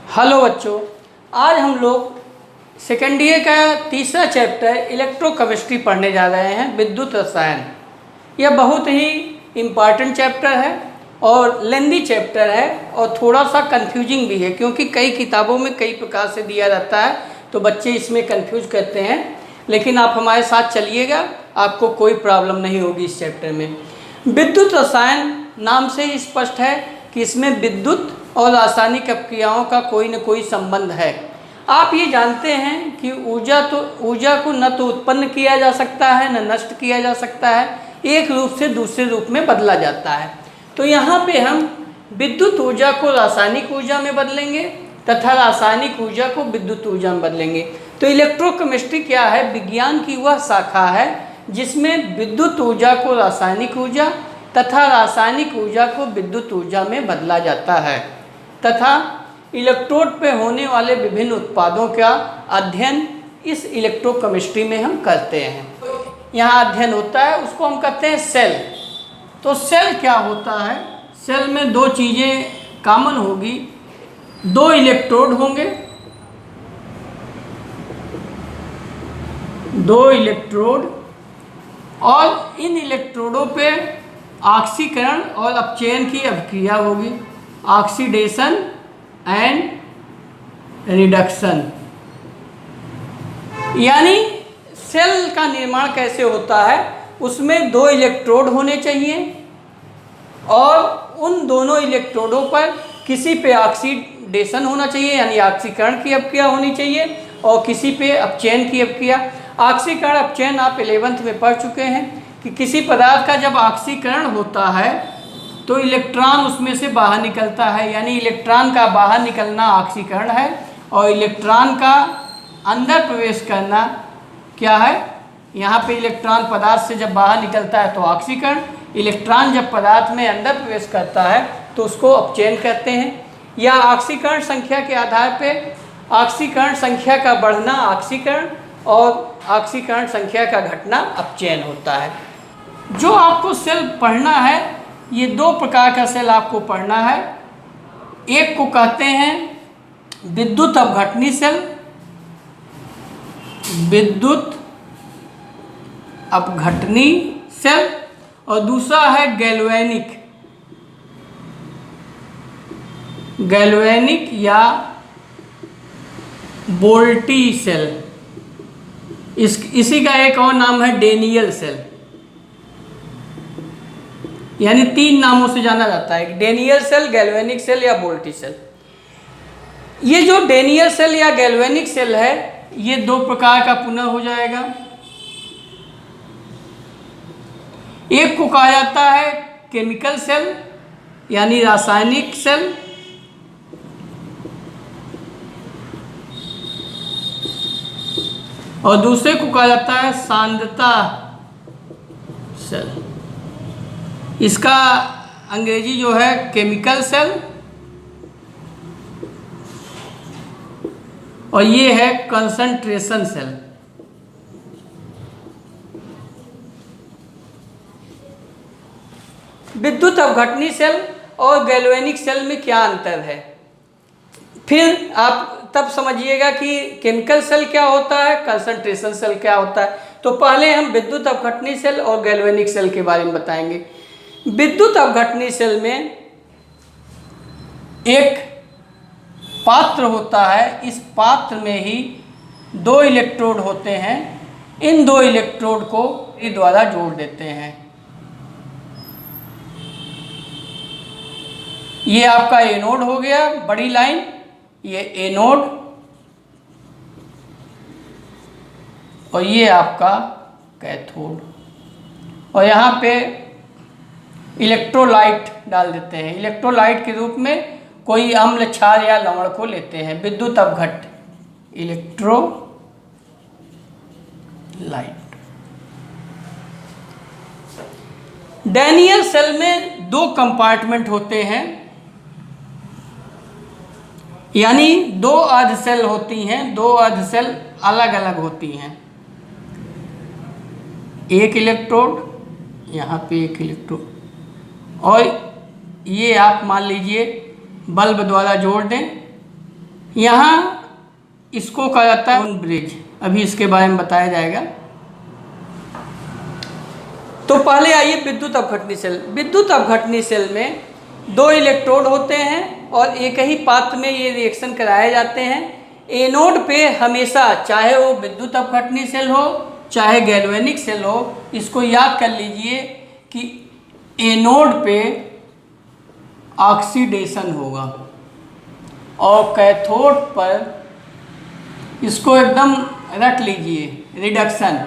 Hello बच्चों, आज हम लोग सेकेंड ईयर का तीसरा चैप्टर इलेक्ट्रोकेमिस्ट्री पढ़ने जा रहे हैं, विद्युत रसायन। यह बहुत ही इम्पॉर्टेंट चैप्टर है और लेंदी चैप्टर है और थोड़ा सा कंफ्यूजिंग भी है, क्योंकि कई किताबों में कई प्रकार से दिया जाता है तो बच्चे इसमें कंफ्यूज करते हैं। लेकिन आप हमारे साथ चलिएगा, आपको कोई प्रॉब्लम नहीं होगी इस चैप्टर में। विद्युत रसायन नाम से ही स्पष्ट है कि इसमें विद्युत और रासायनिक अपक्रियाओं का कोई न कोई संबंध है। आप ये जानते हैं कि ऊर्जा को न तो उत्पन्न किया जा सकता है न नष्ट किया जा सकता है, एक रूप से दूसरे रूप में बदला जाता है। तो यहाँ पे हम विद्युत ऊर्जा को रासायनिक ऊर्जा में बदलेंगे तथा रासायनिक ऊर्जा को विद्युत ऊर्जा में बदलेंगे। तो इलेक्ट्रोकेमिस्ट्री क्या है? विज्ञान की वह शाखा है जिसमें विद्युत ऊर्जा को रासायनिक ऊर्जा तथा रासायनिक ऊर्जा को विद्युत ऊर्जा में बदला जाता है तथा इलेक्ट्रोड पे होने वाले विभिन्न उत्पादों का अध्ययन इस इलेक्ट्रोकेमिस्ट्री में हम करते हैं। यहाँ अध्ययन होता है, उसको हम कहते हैं सेल। तो सेल क्या होता है? सेल में दो चीज़ें कॉमन होगी, दो इलेक्ट्रोड होंगे, दो इलेक्ट्रोड, और इन इलेक्ट्रोडों पे ऑक्सीकरण और अपचयन की अभिक्रिया होगी, ऑक्सीडेशन एंड रिडक्शन। यानी सेल का निर्माण कैसे होता है? उसमें दो इलेक्ट्रोड होने चाहिए और उन दोनों इलेक्ट्रोडों पर किसी पे ऑक्सीडेशन होना चाहिए, यानी ऑक्सीकरण की अभिक्रिया होनी चाहिए, और किसी पे अपचयन की अभिक्रिया। ऑक्सीकरण अपचयन आप 11th में पढ़ चुके हैं कि किसी पदार्थ का जब ऑक्सीकरण होता है तो इलेक्ट्रॉन उसमें से बाहर निकलता है, यानी इलेक्ट्रॉन का बाहर निकलना ऑक्सीकरण है, और इलेक्ट्रॉन का अंदर प्रवेश करना क्या है? यहाँ पे इलेक्ट्रॉन पदार्थ से जब बाहर निकलता है तो ऑक्सीकरण, इलेक्ट्रॉन जब पदार्थ में अंदर प्रवेश करता है तो उसको अपचयन कहते हैं। या ऑक्सीकरण संख्या के आधार पे ऑक्सीकरण संख्या का बढ़ना ऑक्सीकरण और ऑक्सीकरण संख्या का घटना अपचयन होता है। जो आपको सेल पढ़ना है, ये दो प्रकार का सेल आपको पढ़ना है। एक को कहते हैं विद्युत अपघटनी सेल, विद्युत अपघटनी सेल, और दूसरा है गैल्वेनिक या बोल्टी सेल। इसी का एक और नाम है डेनियल सेल, यानी तीन नामों से जाना जाता है, डेनियल सेल, गैल्वेनिक सेल या बोल्टी सेल। ये जो डेनियल सेल या गैल्वेनिक सेल है, ये दो प्रकार का पुनः हो जाएगा। एक को कहा जाता है केमिकल सेल यानी रासायनिक सेल, और दूसरे को कहा जाता है सांद्रता सेल। इसका अंग्रेजी जो है केमिकल सेल, और ये है कंसंट्रेशन सेल। विद्युत अपघटनी सेल और गैल्वेनिक सेल में क्या अंतर है? फिर आप तब समझिएगा कि केमिकल सेल क्या होता है, कंसंट्रेशन सेल क्या होता है। तो पहले हम विद्युत अपघटनी सेल और गैल्वेनिक सेल के बारे में बताएंगे। विद्युत अपघटनी सेल में एक पात्र होता है, इस पात्र में ही दो इलेक्ट्रोड होते हैं। इन दो इलेक्ट्रोड को द्वारा जोड़ देते हैं। ये आपका एनोड हो गया, बड़ी लाइन, ये एनोड, और ये आपका कैथोड, और यहाँ पे इलेक्ट्रोलाइट डाल देते हैं। इलेक्ट्रोलाइट के रूप में कोई अम्ल, क्षार या लवण को लेते हैं। विद्युत अपघट इलेक्ट्रोलाइट। डैनियल सेल में दो कंपार्टमेंट होते हैं, यानी दो अर्ध सेल होती हैं, दो अर्ध सेल अलग अलग होती हैं। एक इलेक्ट्रोड, यहाँ पे एक इलेक्ट्रोड, और ये आप मान लीजिए बल्ब द्वारा जोड़ दें यहाँ इसको कहा जाता है ब्रिज, अभी इसके बारे में बताया जाएगा। तो पहले आइए विद्युत अपघटनी सेल। विद्युत अपघटनी सेल में 2 इलेक्ट्रोड होते हैं और एक ही पात्र में ये रिएक्शन कराए जाते हैं। एनोड पे हमेशा, चाहे वो विद्युत अपघटनी सेल हो चाहे गैल्वेनिक सेल हो, इसको याद कर लीजिए कि एनोड पे ऑक्सीडेशन होगा और कैथोड पर, इसको एकदम रट लीजिए, रिडक्शन,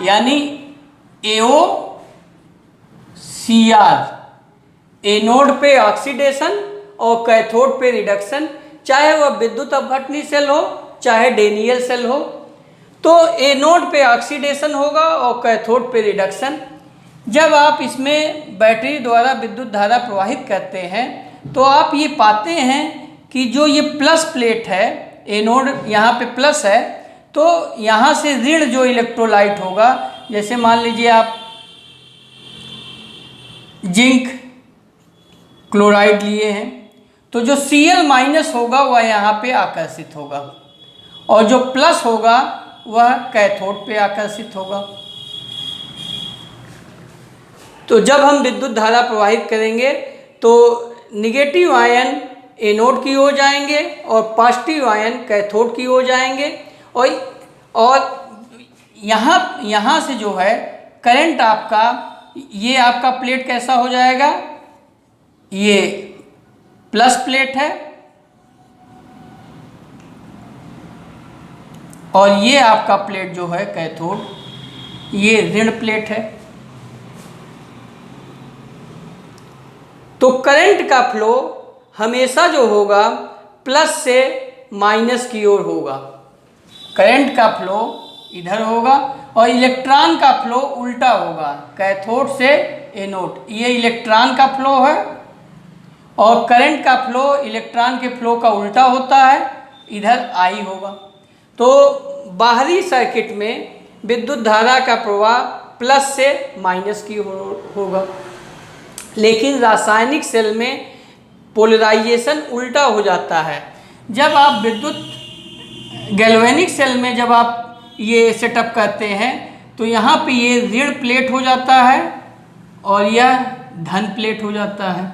यानी AOCR, एनोड पे ऑक्सीडेशन और कैथोड पे रिडक्शन, चाहे वह विद्युत अपघटनी सेल हो चाहे डेनियल सेल हो। तो एनोड पे ऑक्सीडेशन होगा और कैथोड पे रिडक्शन। जब आप इसमें बैटरी द्वारा विद्युत धारा प्रवाहित करते हैं तो आप ये पाते हैं कि जो ये प्लस प्लेट है, एनोड यहाँ पे प्लस है, तो यहाँ से ऋण जो इलेक्ट्रोलाइट होगा, जैसे मान लीजिए आप जिंक क्लोराइड लिए हैं, तो जो Cl माइनस होगा वह यहाँ पे आकर्षित होगा और जो प्लस होगा वह कैथोड पे आकर्षित होगा। तो जब हम विद्युत धारा प्रवाहित करेंगे तो निगेटिव आयन एनोड की ओर जाएंगे और पॉजिटिव आयन कैथोड की ओर जाएंगे और यहाँ से जो है करंट आपका, ये आपका प्लेट कैसा हो जाएगा, ये प्लस प्लेट है और ये आपका प्लेट जो है कैथोड, ये ऋण प्लेट है। तो करंट का फ्लो हमेशा जो होगा प्लस से माइनस की ओर होगा। करंट का फ्लो इधर होगा और इलेक्ट्रॉन का फ्लो उल्टा होगा, कैथोड से एनोड। ये इलेक्ट्रॉन का फ्लो है और करंट का फ्लो इलेक्ट्रॉन के फ्लो का उल्टा होता है, इधर आई होगा। तो बाहरी सर्किट में विद्युत धारा का प्रवाह प्लस से माइनस की होगा, लेकिन रासायनिक सेल में पोलराइजेशन उल्टा हो जाता है। जब आप विद्युत गैल्वेनिक सेल में जब आप ये सेटअप करते हैं तो यहाँ पे ये ऋण प्लेट हो जाता है और यह धन प्लेट हो जाता है।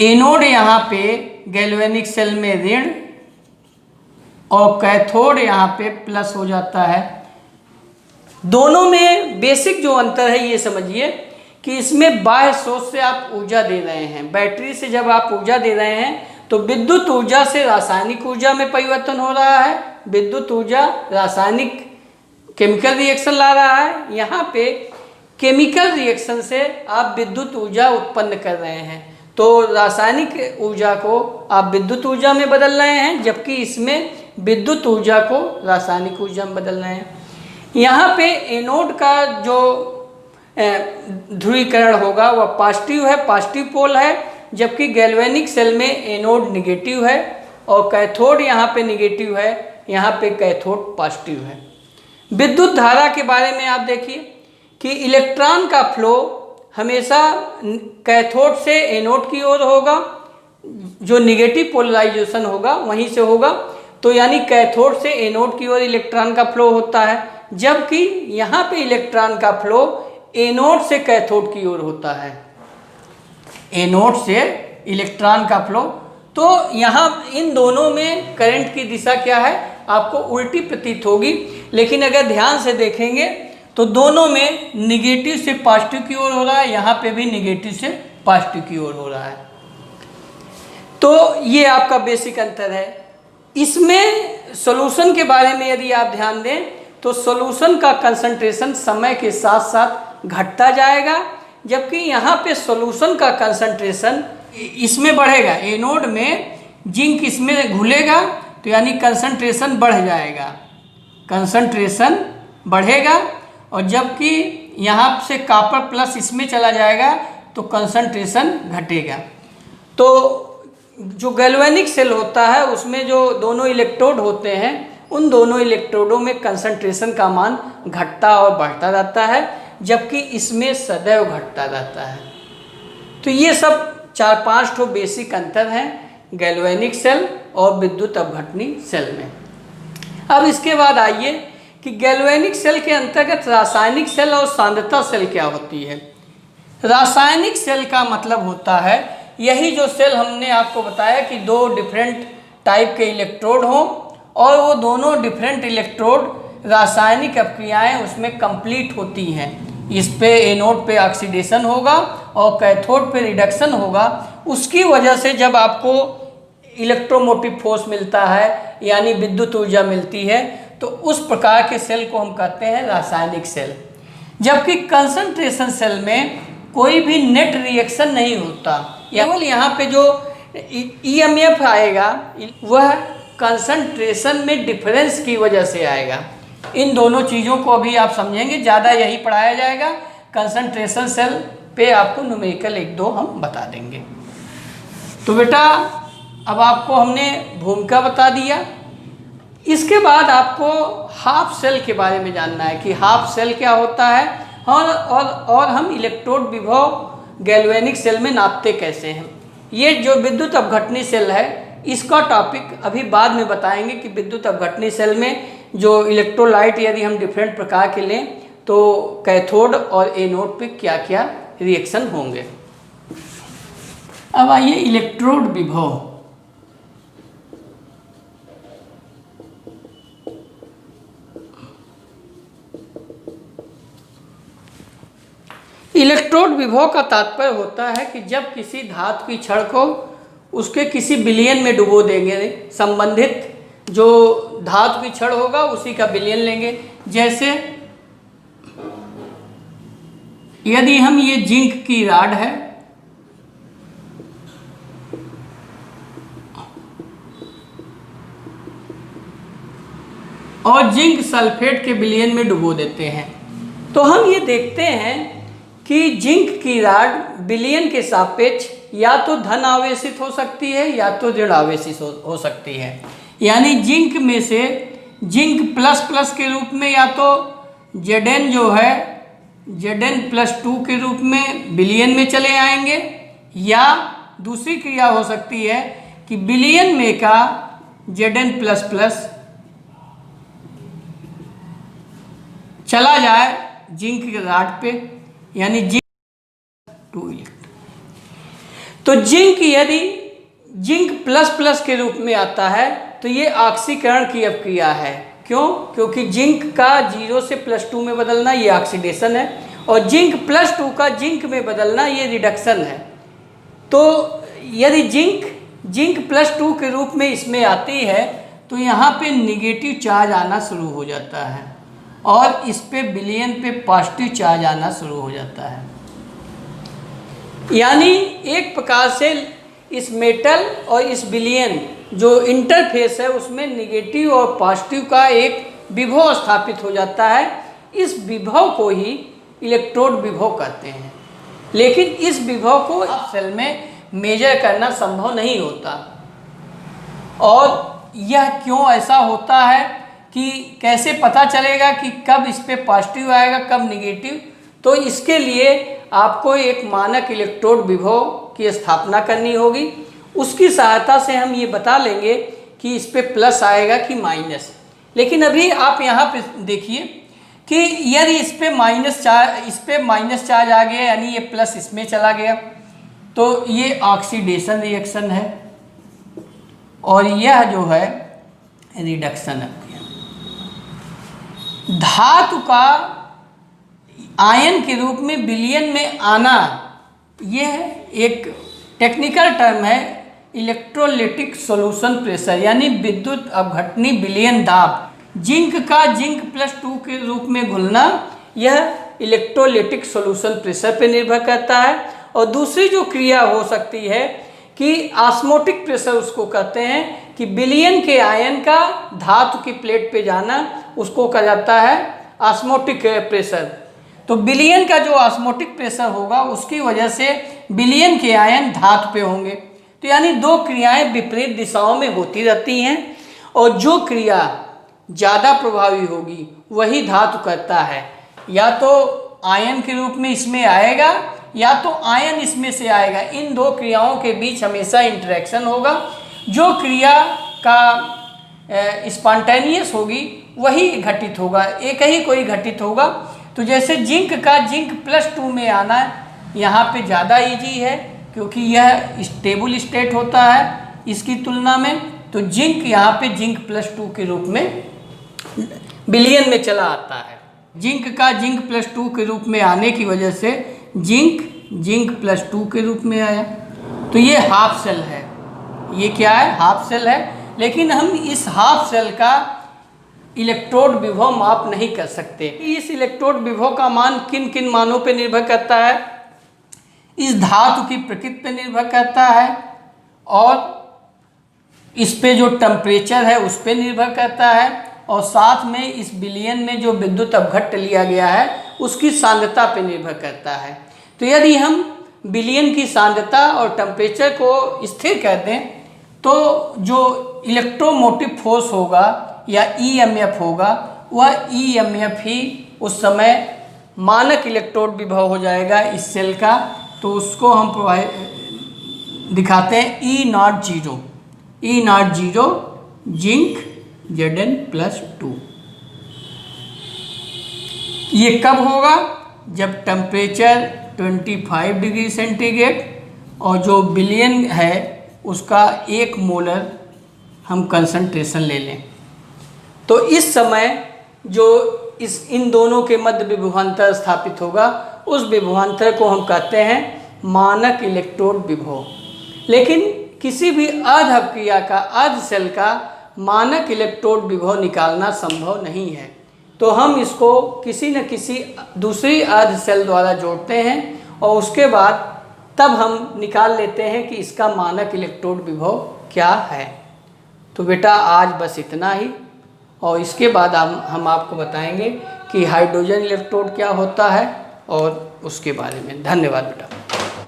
एनोड यहाँ पे गैल्वेनिक सेल में ऋण और कैथोड यहाँ पे प्लस हो जाता है। दोनों में बेसिक जो अंतर है ये समझिए कि इसमें बाह्य स्रोत से आप ऊर्जा दे रहे हैं। बैटरी से जब आप ऊर्जा दे रहे हैं तो विद्युत ऊर्जा से रासायनिक ऊर्जा में परिवर्तन हो रहा है, विद्युत ऊर्जा रासायनिक केमिकल रिएक्शन ला रहा है। यहाँ पे केमिकल रिएक्शन से आप विद्युत ऊर्जा उत्पन्न कर रहे हैं, तो रासायनिक ऊर्जा को आप विद्युत ऊर्जा में बदल रहे हैं, जबकि इसमें विद्युत ऊर्जा को रासायनिक ऊर्जा में बदल रहे हैं। यहाँ पे एनोड का जो ध्रुवीकरण होगा वह पॉजिटिव है, पॉजिटिव पोल है, जबकि गैल्वेनिक सेल में एनोड निगेटिव है और कैथोड यहाँ पे निगेटिव है, यहाँ पे कैथोड पॉजिटिव है। विद्युत धारा के बारे में आप देखिए कि इलेक्ट्रॉन का फ्लो हमेशा कैथोड से एनोड की ओर होगा, जो निगेटिव पोलराइजेशन होगा वहीं से होगा, तो यानी कैथोड से एनोड की ओर इलेक्ट्रॉन का फ्लो होता है, जबकि यहाँ पे इलेक्ट्रॉन का फ्लो एनोड से कैथोड की ओर होता है, एनोड से इलेक्ट्रॉन का फ्लो। तो यहाँ इन दोनों में करंट की दिशा क्या है आपको उल्टी प्रतीत होगी, लेकिन अगर ध्यान से देखेंगे तो दोनों में निगेटिव से पॉजिटिव की ओर हो रहा है, यहाँ पे भी निगेटिव से पॉजिटिव की ओर हो रहा है। तो ये आपका बेसिक अंतर है। इसमें सॉल्यूशन के बारे में यदि आप ध्यान दें तो सॉल्यूशन का कंसंट्रेशन समय के साथ साथ घटता जाएगा, जबकि यहाँ पे सॉल्यूशन का कंसंट्रेशन इसमें बढ़ेगा। एनोड में जिंक इसमें घुलेगा तो यानी कंसंट्रेशन बढ़ जाएगा, कंसंट्रेशन बढ़ेगा, और जबकि यहाँ से कॉपर प्लस इसमें चला जाएगा तो कंसंट्रेशन घटेगा। तो जो गैल्वेनिक सेल होता है उसमें जो दोनों इलेक्ट्रोड होते हैं उन दोनों इलेक्ट्रोडों में कंसंट्रेशन का मान घटता और बढ़ता रहता है, जबकि इसमें सदैव घटता रहता है। तो ये सब 4-5 ठो बेसिक अंतर हैं गैल्वेनिक सेल और विद्युत अपघटनी सेल में। अब इसके बाद आइए कि गैल्वेनिक सेल के अंतर्गत रासायनिक सेल और सांद्रता सेल क्या होती है। रासायनिक सेल का मतलब होता है यही जो सेल हमने आपको बताया कि दो डिफरेंट टाइप के इलेक्ट्रोड हों और वो दोनों डिफरेंट इलेक्ट्रोड रासायनिक अपक्रियाएं उसमें कंप्लीट होती हैं। इस पे एनोड पे ऑक्सीडेशन होगा और कैथोड पे रिडक्शन होगा। उसकी वजह से जब आपको इलेक्ट्रोमोटिव फोर्स मिलता है यानी विद्युत ऊर्जा मिलती है तो उस प्रकार के सेल को हम कहते हैं रासायनिक सेल। जबकि कंसंट्रेशन सेल में कोई भी नेट रिएक्शन नहीं होता, केवल यहाँ पे जो ईएमएफ आएगा वह कंसंट्रेशन में डिफरेंस की वजह से आएगा। इन दोनों चीज़ों को अभी आप समझेंगे, ज़्यादा यही पढ़ाया जाएगा। कंसंट्रेशन सेल पे आपको न्यूमेरिकल 1-2 हम बता देंगे। तो बेटा अब आपको हमने भूमिका बता दिया। इसके बाद आपको हाफ सेल के बारे में जानना है कि हाफ सेल क्या होता है और हम इलेक्ट्रोड विभव गैल्वेनिक सेल में नापते कैसे हैं। ये जो विद्युत अपघटनी सेल है इसका टॉपिक अभी बाद में बताएंगे कि विद्युत अपघटनी सेल में जो इलेक्ट्रोलाइट यदि हम डिफरेंट प्रकार के लें तो कैथोड और एनोड पे क्या क्या रिएक्शन होंगे। अब आइए इलेक्ट्रोड विभव। इलेक्ट्रोड विभव का तात्पर्य होता है कि जब किसी धातु की छड़ को उसके किसी विलयन में डुबो देंगे, संबंधित जो धातु की छड़ होगा उसी का विलयन लेंगे। जैसे यदि हम ये जिंक की राड है और जिंक सल्फेट के विलयन में डुबो देते हैं तो हम ये देखते हैं कि जिंक की राड विलयन के सापेक्ष या तो धन आवेशित हो सकती है या तो ऋण आवेशित हो सकती है। यानी जिंक में से जिंक प्लस प्लस के रूप में या तो Zn जो है Zn+2 के रूप में विलयन में चले आएंगे, या दूसरी क्रिया हो सकती है कि विलयन में का Zn++ चला जाए जिंक के राड पे, यानी जिंक 2 इलेक्ट्रॉन। तो जिंक यदि जिंक प्लस प्लस के रूप में आता है तो ये ऑक्सीकरण की अपक्रिया है। क्यों? क्योंकि जिंक का 0 से +2 में बदलना ये ऑक्सीडेशन है और जिंक +2 का जिंक में बदलना ये रिडक्शन है। तो यदि जिंक +2 के रूप में इसमें आती है तो यहाँ पे निगेटिव चार्ज आना शुरू हो जाता है और इस पे विलयन पे पॉजिटिव चार्ज आना शुरू हो जाता है। यानी एक प्रकार से इस मेटल और इस विलयन जो इंटरफेस है उसमें निगेटिव और पॉजिटिव का एक विभव स्थापित हो जाता है। इस विभव को ही इलेक्ट्रोड विभव कहते हैं। लेकिन इस विभव को सेल में मेजर करना संभव नहीं होता। और यह क्यों ऐसा होता है कि कैसे पता चलेगा कि कब इस पे पॉजिटिव आएगा कब निगेटिव? तो इसके लिए आपको एक मानक इलेक्ट्रोड विभव की स्थापना करनी होगी। उसकी सहायता से हम ये बता लेंगे कि इस पे प्लस आएगा कि माइनस। लेकिन अभी आप यहाँ पे देखिए कि यदि इस पे माइनस चार्ज आ गया यानी ये प्लस इसमें चला गया तो ये ऑक्सीडेशन रिएक्शन है और यह जो है रिडक्शन है। धातु का आयन के रूप में विलयन में आना यह एक टेक्निकल टर्म है इलेक्ट्रोलिटिक सॉल्यूशन प्रेशर, यानी विद्युत अपघटनी विलयन दाब। जिंक का जिंक +2 के रूप में घुलना यह इलेक्ट्रोलिटिक सॉल्यूशन प्रेशर पर निर्भर करता है। और दूसरी जो क्रिया हो सकती है कि ऑस्मोटिक प्रेशर उसको कहते हैं कि विलयन के आयन का धातु की प्लेट पे जाना उसको कहा जाता है ऑस्मोटिक प्रेशर। तो विलयन का जो ऑस्मोटिक प्रेशर होगा उसकी वजह से विलयन के आयन धातु पे होंगे। तो यानी दो क्रियाएं विपरीत दिशाओं में होती रहती हैं और जो क्रिया ज़्यादा प्रभावी होगी वही धातु करता है। या तो आयन के रूप में इसमें आएगा या तो आयन इसमें से आएगा। इन दो क्रियाओं के बीच हमेशा इंटरेक्शन होगा। जो क्रिया का स्पॉन्टेनियस होगी वही घटित होगा, एक ही कोई घटित होगा। तो जैसे जिंक का जिंक +2 में आना यहाँ पे ज़्यादा इजी है, क्योंकि यह स्टेबल स्टेट होता है इसकी तुलना में। तो जिंक यहाँ पे जिंक +2 के रूप में बिलियन में चला आता है। जिंक का जिंक +2 के रूप में आने की वजह से जिंक +2 के रूप में आया। तो ये हाफ सेल है, ये क्या है, हाफ सेल है। लेकिन हम इस हाफ सेल का इलेक्ट्रोड विभव माप नहीं कर सकते। इस इलेक्ट्रोड विभव का मान किन किन मानों पर निर्भर करता है, इस धातु की प्रकृति पर निर्भर करता है, और इस पे जो टेम्परेचर है उस पर निर्भर करता है, और साथ में इस बिलियन में जो विद्युत अपघट्ट लिया गया है उसकी सांद्रता पर निर्भर करता है। तो यदि हम बिलियन की सांद्रता और टेम्परेचर को स्थिर कर दें तो जो इलेक्ट्रोमोटिव फोर्स होगा या ईएमएफ होगा, वह ईएमएफ ही उस समय मानक इलेक्ट्रोड विभव हो जाएगा इस सेल का। तो उसको हम दिखाते हैं E0 जिंक Zn+2। ये कब होगा, जब टेम्परेचर 25 डिग्री सेंटीग्रेड और जो बिलियन है उसका 1 मोलर हम कंसंट्रेशन ले लें। तो इस समय जो इन दोनों के मध्य विभवांतर स्थापित होगा, उस विभवांतर को हम कहते हैं मानक इलेक्ट्रोड विभव। लेकिन किसी भी अर्ध अपक्रिया का, अर्ध सेल का मानक इलेक्ट्रोड विभव निकालना संभव नहीं है। तो हम इसको किसी न किसी दूसरी अर्ध सेल द्वारा जोड़ते हैं और उसके बाद तब हम निकाल लेते हैं कि इसका मानक इलेक्ट्रोड विभव क्या है। तो बेटा आज बस इतना ही, और इसके बाद हम आपको बताएंगे कि हाइड्रोजन इलेक्ट्रोड क्या होता है और उसके बारे में। धन्यवाद बेटा।